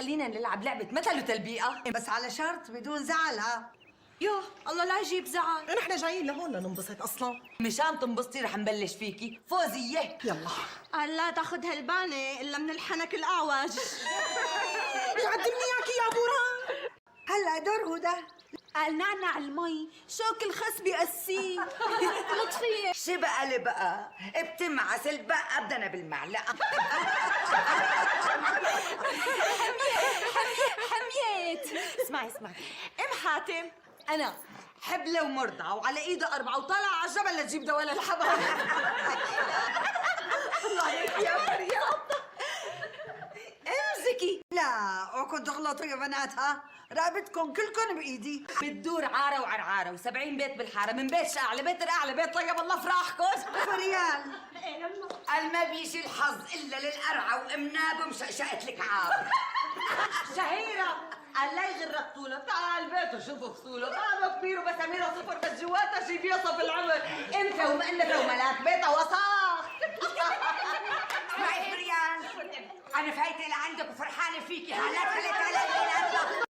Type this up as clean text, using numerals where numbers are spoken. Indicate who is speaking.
Speaker 1: خلينا نلعب لعبة مثل وتلبيقة.
Speaker 2: بس على شرط بدون زعل ها.
Speaker 1: يوه الله لا يجيب زعل.
Speaker 3: نحن جايين لهون لننبسط اصلا.
Speaker 1: مشان تنبسطي رح نبلش فيكي فوزية.
Speaker 3: يلا
Speaker 4: قال لا تاخذ هالبانة إلا من الحنك الأعوج.
Speaker 3: يعدمني اياكي يا بورا.
Speaker 2: هلا دور هدى.
Speaker 4: قال نعنع المي شوك الخس بيقسيه. لطفية
Speaker 5: شي بقى اللي بقى بتمعس البقى بدنا بالمعلقة.
Speaker 4: حميت.
Speaker 1: اسمعي ام حاتم انا حبلة ومرضعة وعلى ايده 4 وطالعة على الجبل لتجيب دواء للحبل. الله عليك يا مريم. امسكي.
Speaker 2: لا اوكم تغلطوا يا بنات ها. رقبتكم كلكم بايدي.
Speaker 1: بتدور عارة وعرعارة و70 بيت بالحارة، من بيت شقع لبيت رقع لبيت طيب الله فراحكم.
Speaker 2: فريال
Speaker 5: قال ما بيجي الحظ الا للقرعة وامناب مشقشقت الكعاب.
Speaker 1: شهيرة قال لا يغرك طوله، تعال البيت وشوفوا فصوله، طعمه كبير وبساميره صفر بس جواتها شي بيصف العمر، انت ومأنفة وملاك بيتها وصاخ.
Speaker 5: اسمعي فريال، انا فايته لعندك وفرحانه فيكي، هلا خليت على